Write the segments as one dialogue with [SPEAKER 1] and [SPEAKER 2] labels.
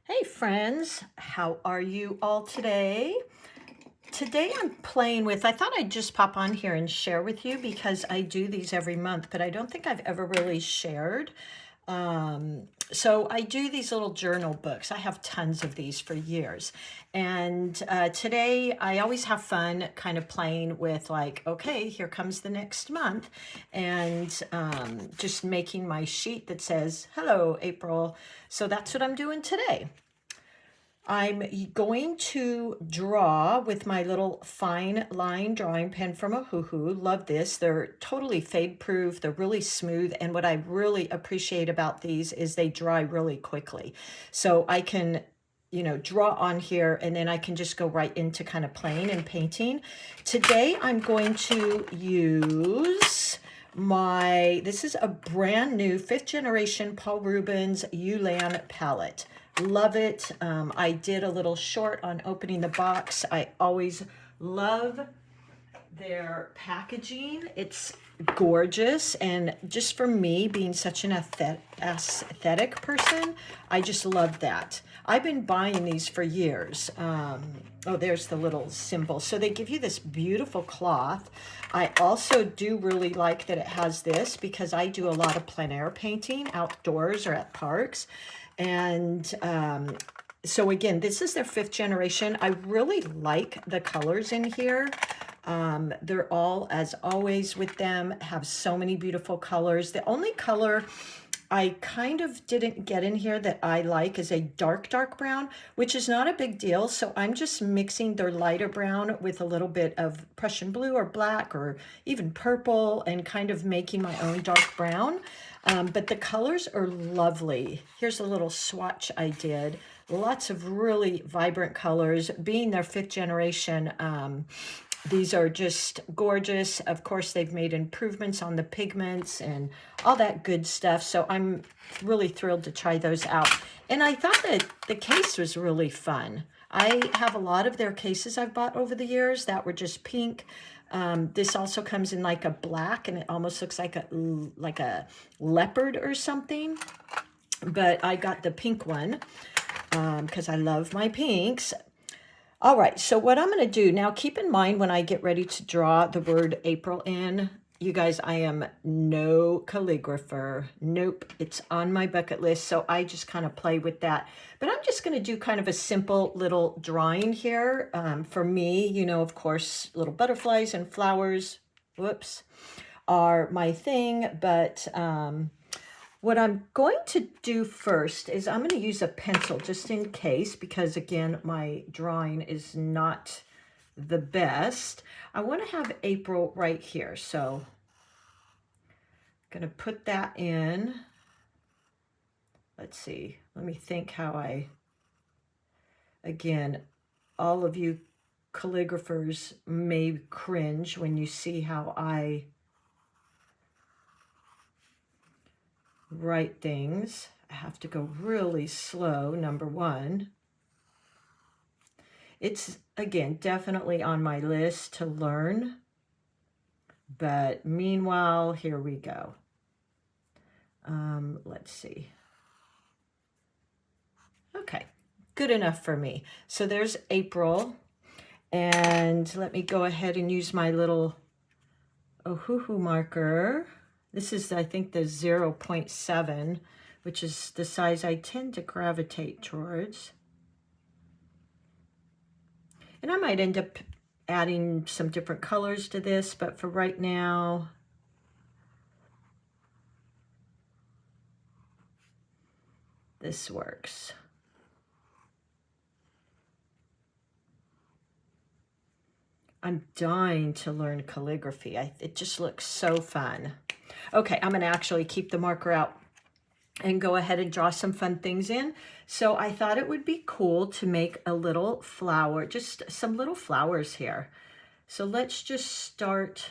[SPEAKER 1] Hey friends, how are you all today? Today I'm playing with, I thought I'd just pop on here and share with you because I do these every month, but I don't think I've ever really shared. So I do these little journal books. I have tons of these for years. And today I always have fun kind of playing with like, okay, here comes the next month. And just making my sheet that says, hello, April. So that's what I'm doing today. I'm going to draw with my little fine line drawing pen from Ohuhu. Love this. They're totally fade proof. They're really smooth. And what I really appreciate about these is they dry really quickly. So I can, draw on here and then I can just go right into kind of playing and painting. Today I'm going to use this is a brand new 5th generation Paul Rubens MeiLiang Palette. Love it. I did a little short on opening the box. I always love their packaging. It's gorgeous, and just for me being such an aesthetic person, I just love that. I've been buying these for years. Oh, there's the little symbol. So they give you this beautiful cloth. I also do really like that it has this because I do a lot of plein air painting outdoors or at parks. And so again, this is their 5th generation. I really like the colors in here. They're all, as always with them, have so many beautiful colors. The only color I kind of didn't get in here that I like is a dark brown, which is not a big deal. So I'm just mixing their lighter brown with a little bit of Prussian blue or black or even purple and kind of making my own dark brown. But the colors are lovely. Here's a little swatch I did. Lots of really vibrant colors. Being their 5th generation, these are just gorgeous. Of course, they've made improvements on the pigments and all that good stuff. So I'm really thrilled to try those out. And I thought that the case was really fun. I have a lot of their cases I've bought over the years that were just pink. This also comes in like a black, and it almost looks like a leopard or something. But I got the pink one because I love my pinks. All right, so what I'm going to do now, keep in mind when I get ready to draw the word April in, you guys, I am no calligrapher. Nope, it's on my bucket list, so I just kind of play with that. But I'm just going to do kind of a simple little drawing here. For me, of course, little butterflies and flowers, whoops, are my thing, but what I'm going to do first is I'm going to use a pencil just in case, because again, my drawing is not the best. I want to have April right here. So I'm going to put that in. Let's see. Let me think how again, all of you calligraphers may cringe when you see how I write things. I have to go really slow, number one. It's, again, definitely on my list to learn. But meanwhile, here we go. Let's see. Okay, good enough for me. So there's April. And let me go ahead and use my little Ohuhu marker. This is, I think, the 0.7, which is the size I tend to gravitate towards. And I might end up adding some different colors to this, but for right now, this works. I'm dying to learn calligraphy. It just looks so fun. Okay, I'm going to actually keep the marker out and go ahead and draw some fun things in. So I thought it would be cool to make a little flower, just some little flowers here. So let's just start.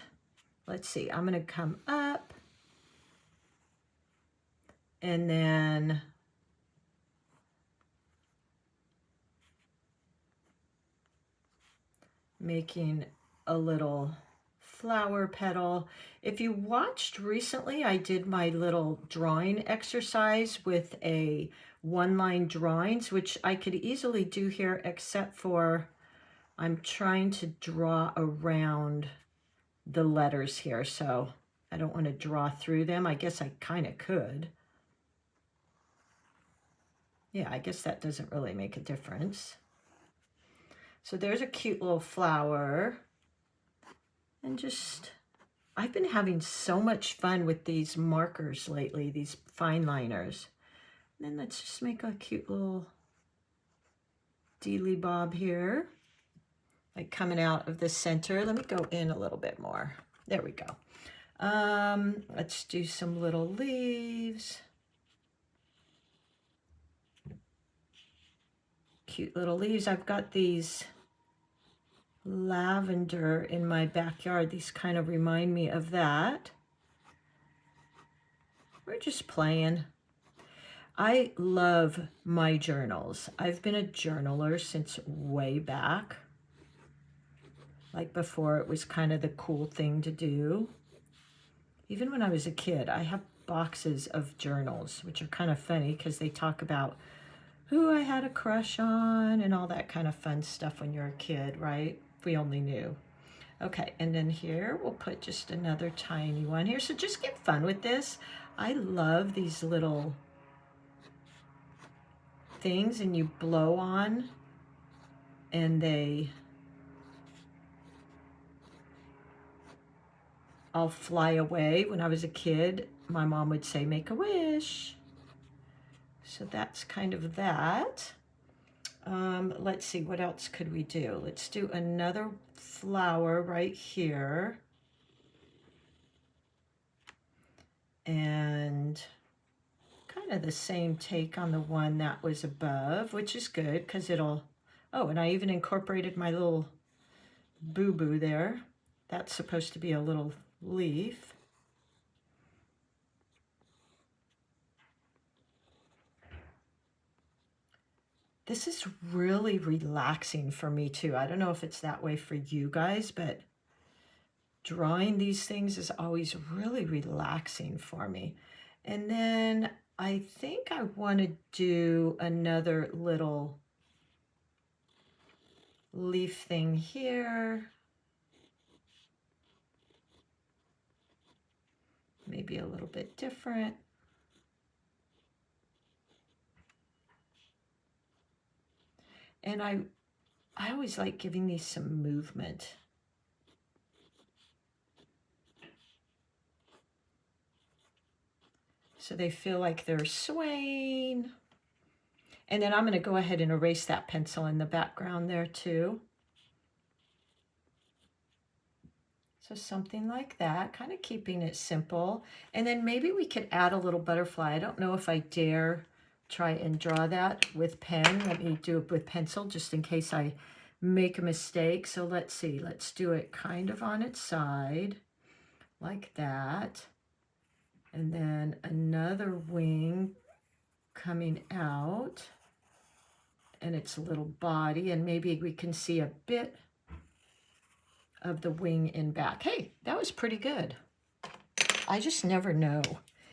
[SPEAKER 1] Let's see, I'm going to come up and then making a little flower petal. If you watched recently, I did my little drawing exercise with a one-line drawings, which I could easily do here, except for I'm trying to draw around the letters here, so I don't want to draw through them. I guess I kind of could. Yeah, I guess that doesn't really make a difference. So there's a cute little flower. And just, I've been having so much fun with these markers lately, these Fineliners. And then let's just make a cute little dealy bob here, like coming out of the center. Let me go in a little bit more. There we go. Let's do some little leaves. Cute little leaves. I've got these lavender in my backyard. These kind of remind me of that. We're just playing. I love my journals. I've been a journaler since way back. Like before it was kind of the cool thing to do. Even when I was a kid, I have boxes of journals, which are kind of funny because they talk about who I had a crush on and all that kind of fun stuff when you're a kid, right? If we only knew. Okay, and then here we'll put just another tiny one here. So just get fun with this. I love these little things, and you blow on and they all fly away. When I was a kid, my mom would say, make a wish. So that's kind of that. Let's see, what else could we do? Let's do another flower right here. And kind of the same take on the one that was above, which is good because it'll, oh, and I even incorporated my little boo-boo there. That's supposed to be a little leaf. This is really relaxing for me too. I don't know if it's that way for you guys, but drawing these things is always really relaxing for me. And then I think I want to do another little leaf thing here. Maybe a little bit different. And I always like giving these some movement. So they feel like they're swaying. And then I'm going to go ahead and erase that pencil in the background there too. So something like that, kind of keeping it simple. And then maybe we could add a little butterfly. I don't know if I dare try and draw that with pen. Let me do it with pencil just in case I make a mistake. So let's see, let's do it kind of on its side like that. And then another wing coming out and its little body, and maybe we can see a bit of the wing in back. Hey, that was pretty good. I just never know.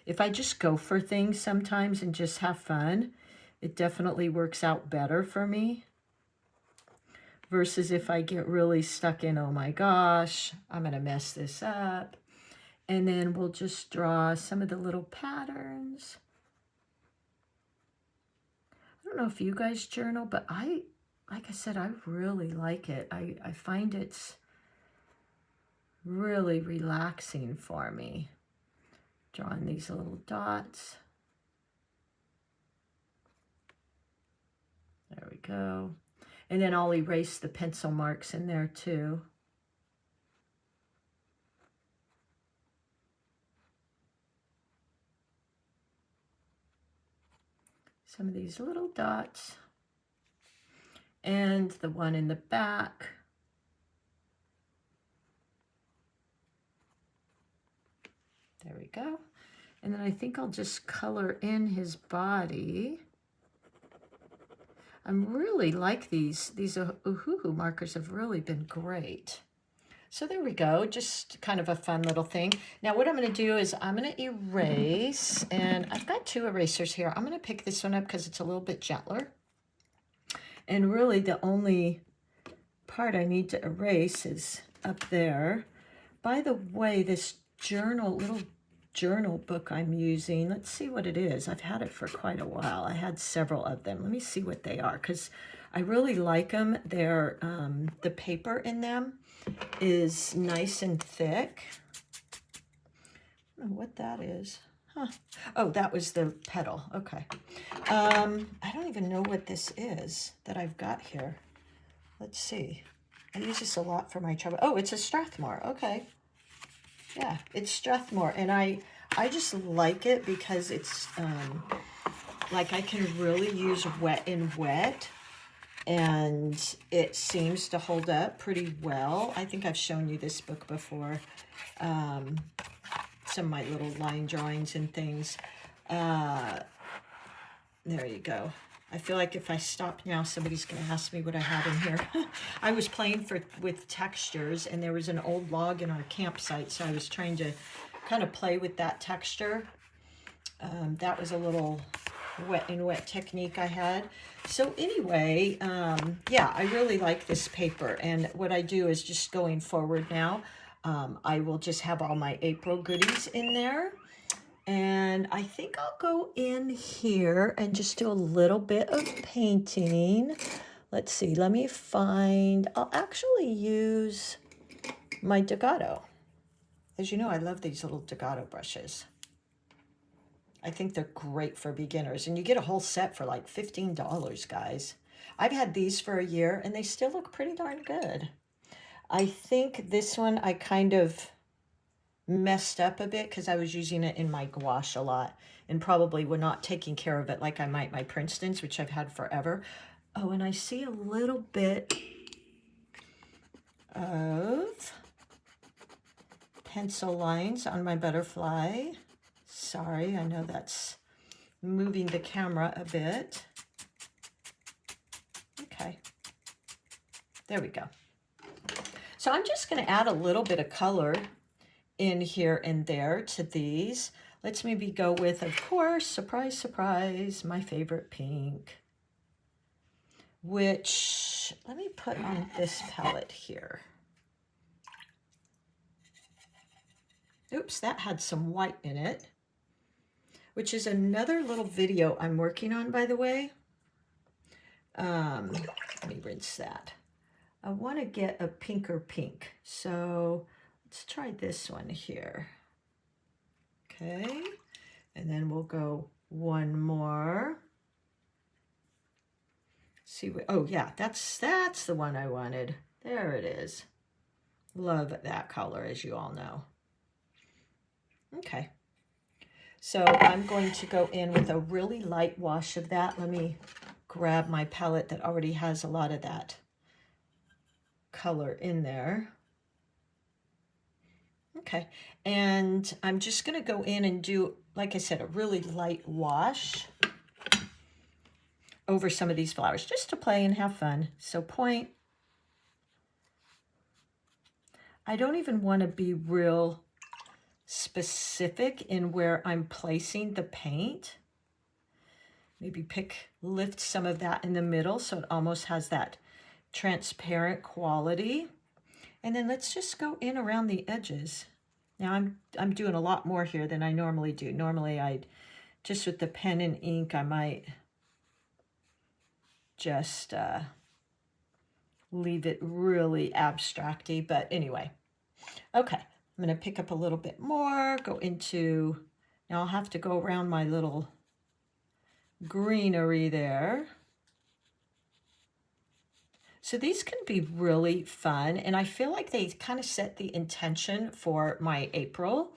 [SPEAKER 1] If I just go for things sometimes and just have fun, it definitely works out better for me. Versus if I get really stuck in, oh my gosh, I'm gonna mess this up. And then we'll just draw some of the little patterns. I don't know if you guys journal, but like I said, I really like it. I find it's really relaxing for me. Drawing these little dots. There we go. And then I'll erase the pencil marks in there too. Some of these little dots. And the one in the back. There we go. And then I think I'll just color in his body. I'm really like these Ohuhu markers have really been great. So there we go, just kind of a fun little thing. Now what I'm going to do is I'm going to erase, and I've got two erasers here. I'm going to pick this one up because it's a little bit gentler. And really the only part I need to erase is up there. By the way, this little journal book I'm using, let's see what it is. I've had it for quite a while. I had several of them. Let me see what they are, because I really like them. They're, the paper in them is nice and thick. I don't know what that is. Huh. Oh, that was the petal. Okay. I don't even know what this is that I've got here. Let's see. I use this a lot for my travel. Oh, it's a Strathmore. Okay. Yeah, it's Strathmore. And I just like it because it's like I can really use wet in wet. And it seems to hold up pretty well. I think I've shown you this book before. Some of my little line drawings and things. There you go. I feel like if I stop now, somebody's going to ask me what I have in here. I was playing with textures, and there was an old log in our campsite, so I was trying to kind of play with that texture. That was a little wet in wet technique I had. So anyway, yeah, I really like this paper, and what I do is just going forward now, I will just have all my April goodies in there. And I think I'll go in here and just do a little bit of painting. Let's see, let me find, I'll actually use my Degado. As you know, I love these little Degado brushes. I think they're great for beginners, and you get a whole set for like $15, guys. I've had these for a year and they still look pretty darn good. I think this one I kind of messed up a bit because I was using it in my gouache a lot and probably were not taking care of it like I might my Princetons, which I've had forever. Oh, and I see a little bit of pencil lines on my butterfly. Sorry, I know that's moving the camera a bit. Okay, there we go. So I'm just going to add a little bit of color in here and there to these. Let's maybe go with, of course, surprise, surprise, my favorite pink, which let me put on this palette here. Oops, that had some white in it, which is another little video I'm working on, by the way. Let me rinse that. I want to get a pinker pink, so let's try this one here. Okay, and then we'll go one more. See what, oh yeah, that's the one I wanted. There it is. Love that color, as you all know. Okay, so I'm going to go in with a really light wash of that. Let me grab my palette that already has a lot of that color in there. Okay, and I'm just going to go in and do, like I said, a really light wash over some of these flowers just to play and have fun. So point. I don't even want to be real specific in where I'm placing the paint. Maybe lift some of that in the middle so it almost has that transparent quality. And then let's just go in around the edges. Now I'm doing a lot more here than I normally do. Normally I'd just with the pen and ink, I might just leave it really abstracty, but anyway. Okay, I'm gonna pick up a little bit more, go into, now I'll have to go around my little greenery there. So these can be really fun, and I feel like they kind of set the intention for my April,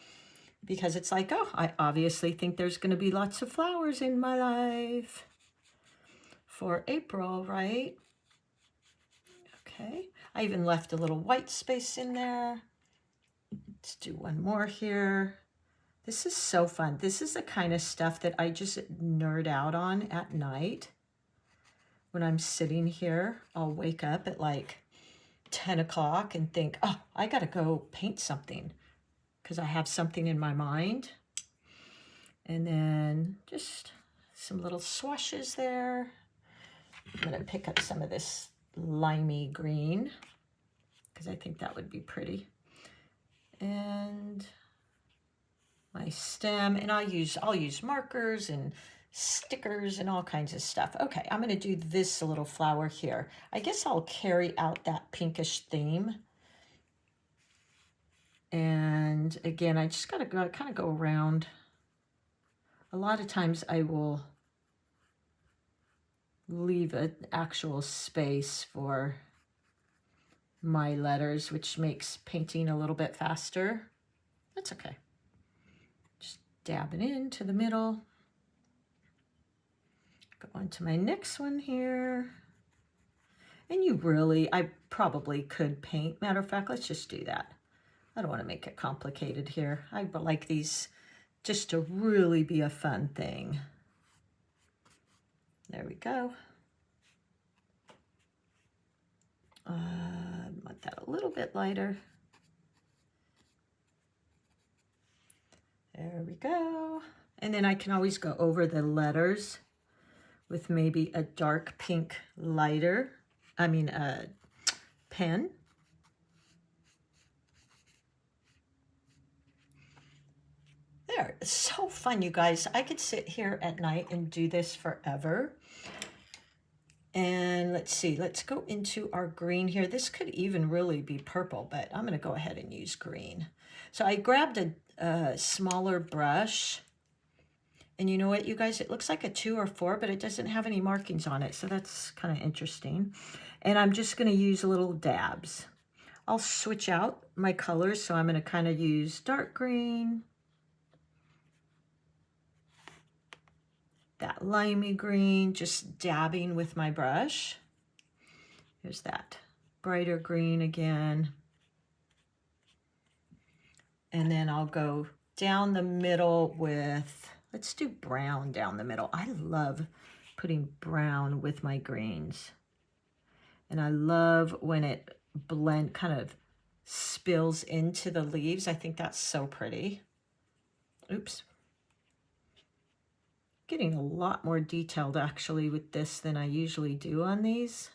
[SPEAKER 1] because it's like, oh, I obviously think there's going to be lots of flowers in my life for April, right? Okay, I even left a little white space in there. Let's do one more here. This is so fun. This is the kind of stuff that I just nerd out on at night. When I'm sitting here, I'll wake up at like 10 o'clock and think, oh, I got to go paint something because I have something in my mind. And then just some little swashes there. I'm going to pick up some of this limey green because I think that would be pretty. And my stem, and I'll use markers and stickers and all kinds of stuff. Okay, I'm going to do this little flower here. I guess I'll carry out that pinkish theme. And again, I just got to kind of go around. A lot of times I will leave an actual space for my letters, which makes painting a little bit faster. That's okay. Just dab it into the middle. Go on to my next one here. And I probably could paint. Matter of fact, let's just do that. I don't want to make it complicated here. I like these just to really be a fun thing. There we go. I want that a little bit lighter. There we go. And then I can always go over the letters with maybe a dark pink pen. There, it's so fun, you guys. I could sit here at night and do this forever. And let's see, let's go into our green here. This could even really be purple, but I'm gonna go ahead and use green. So I grabbed a smaller brush, and you know what, you guys, it looks like a 2 or 4, but it doesn't have any markings on it, so that's kind of interesting. And I'm just gonna use little dabs. I'll switch out my colors, so I'm gonna kind of use dark green, that limey green, just dabbing with my brush. Here's that brighter green again. And then I'll go down the middle with, let's do brown down the middle. I love putting brown with my greens. And I love when it kind of spills into the leaves. I think that's so pretty. Oops. Getting a lot more detailed actually with this than I usually do on these,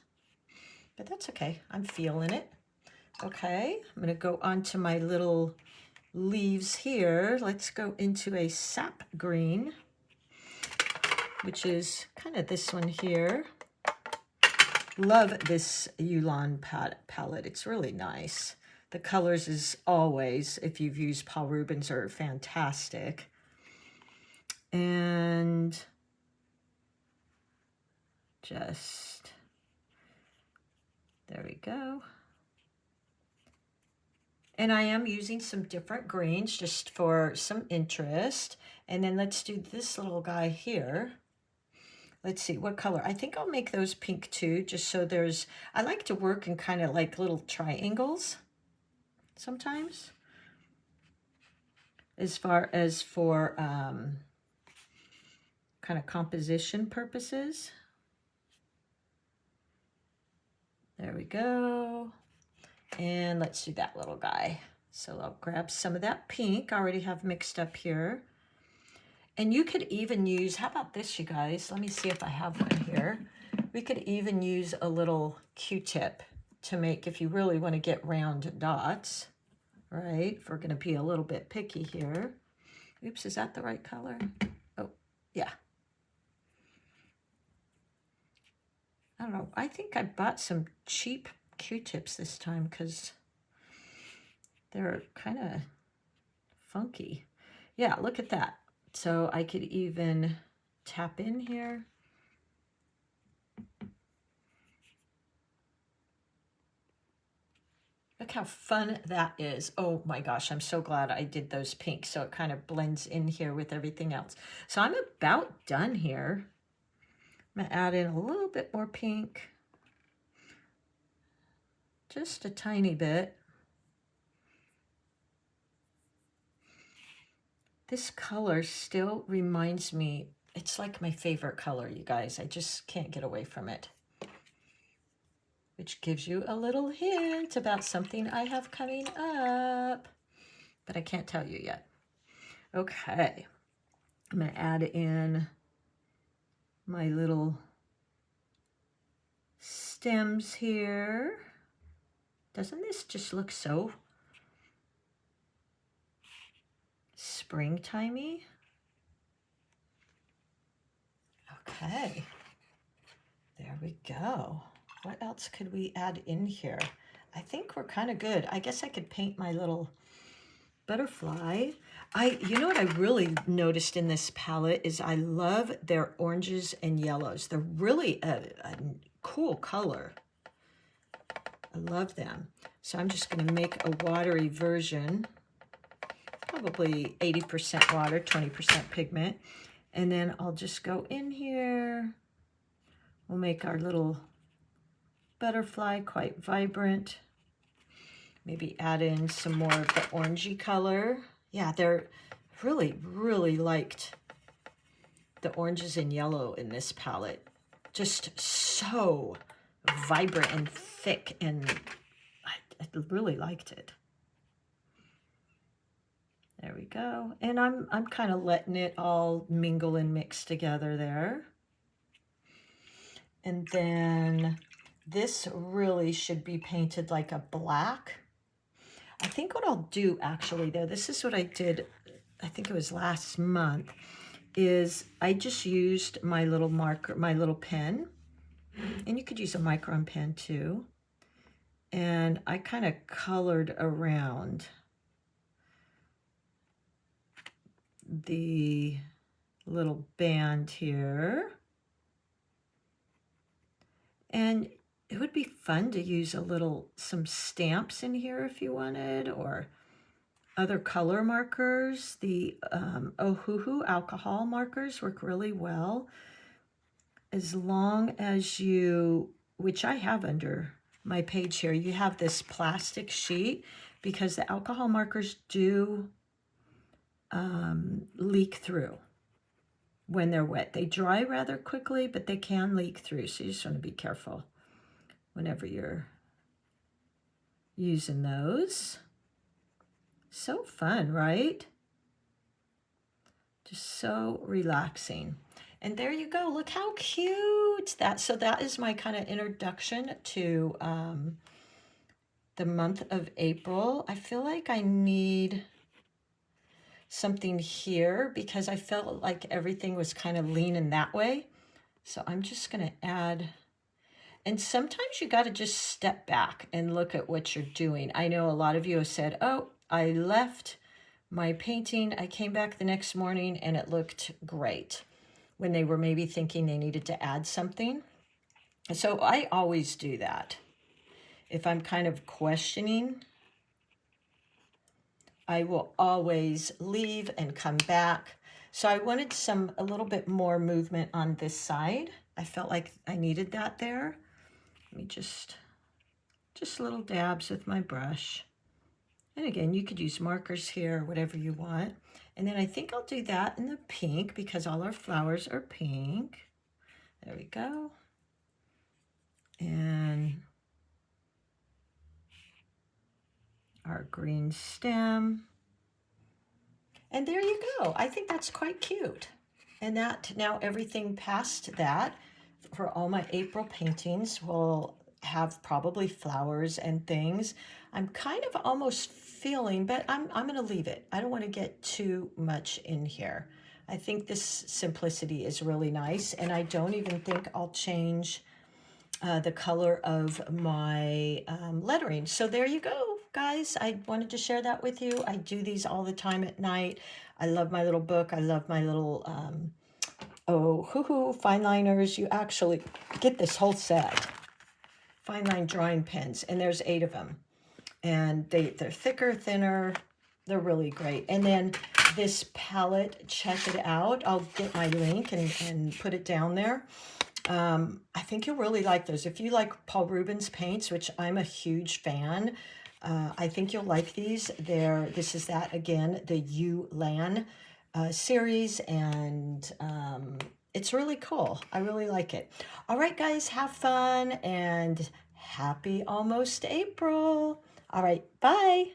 [SPEAKER 1] but that's okay. I'm feeling it. Okay, I'm gonna go on to my little leaves here. Let's go into a sap green, which is kind of this one here. Love this MeiLiang palette. It's really nice. The colors, as always, if you've used Paul Rubens, are fantastic. And just, there we go. And I am using some different greens just for some interest. And then let's do this little guy here. Let's see, what color? I think I'll make those pink too, just so there's, I like to work in kind of like little triangles sometimes, as far as for kind of composition purposes. There we go. And let's do that little guy. So I'll grab some of that pink I already have mixed up here. And you could even use, how about this, you guys? Let me see if I have one here. We could even use a little Q-tip to make, if you really want to get round dots, right? If we're going to be a little bit picky here. Oops, is that the right color? Oh, yeah. I don't know. I think I bought some cheap Q-tips this time because they're kind of funky. Yeah, look at that. So I could even tap in here. Look how fun that is. Oh my gosh, I'm so glad I did those pinks so it kind of blends in here with everything else. So I'm about done here. I'm gonna add in a little bit more pink. Just a tiny bit. This color still reminds me, it's like my favorite color, you guys. I just can't get away from it. which gives you a little hint about something I have coming up, but I can't tell you yet. Okay, I'm going to add in my little stems here. Doesn't this just look so springtimey? Okay, there we go. What else could we add in here? I think we're kind of good. I guess I could paint my little butterfly. You know what I really noticed in this palette is I love their oranges and yellows. They're really a cool color. I love them. So I'm just going to make a watery version, probably 80% water, 20% pigment. And then I'll just go in here. We'll make our little butterfly quite vibrant. Maybe add in some more of the orangey color. Yeah, they're really liked the oranges and yellow in this palette. Just so vibrant and thick, and I really liked it. There we go. And I'm kind of letting it all mingle and mix together there. And then this really should be painted like a black. I think what I'll do actually there, this is what I did, I think it was last month, is I just used my little marker, my little pen, and you could use a micron pen too. And I kind of colored around the little band here. And it would be fun to use some stamps in here if you wanted, or other color markers. The Ohuhu alcohol markers work really well, as long as you, which I have under my page here, you have this plastic sheet, because the alcohol markers do leak through when they're wet. They dry rather quickly, but they can leak through, so you just want to be careful whenever you're using those. So fun, right? Just so relaxing. And there you go. Look how cute that. So that is my kind of introduction to the month of April. I feel like I need something here because I felt like everything was kind of leaning that way. So I'm just going to add. And sometimes you got to just step back and look at what you're doing. I know a lot of you have said, oh, I left my painting, I came back the next morning and it looked great, when they were maybe thinking they needed to add something. So I always do that. If I'm kind of questioning, I will always leave and come back. So I wanted a little bit more movement on this side. I felt like I needed that there. Let me just little dabs with my brush. And again, you could use markers here, whatever you want. And then I think I'll do that in the pink, because all our flowers are pink. There we go. And our green stem. And there you go. I think that's quite cute. And that, now everything past that, for all my April paintings, will have probably flowers and things. I'm kind of almost feeling, but I'm going to leave it. I don't want to get too much in here. I think this simplicity is really nice, and I don't even think I'll change the color of my lettering. So there you go, guys. I wanted to share that with you. I do these all the time at night. I love my little book. I love my little Ohuhu Fineliners. You actually get this whole set. Fine line drawing pens, and there's 8 of them. And they're thicker, thinner. They're really great. And then this palette, check it out. I'll get my link and put it down there. I think you'll really like those. If you like Paul Rubens paints, which I'm a huge fan, I think you'll like these. This is that, again, the MeiLiang series, and it's really cool. I really like it. All right, guys, have fun and Happy almost April. All right, bye.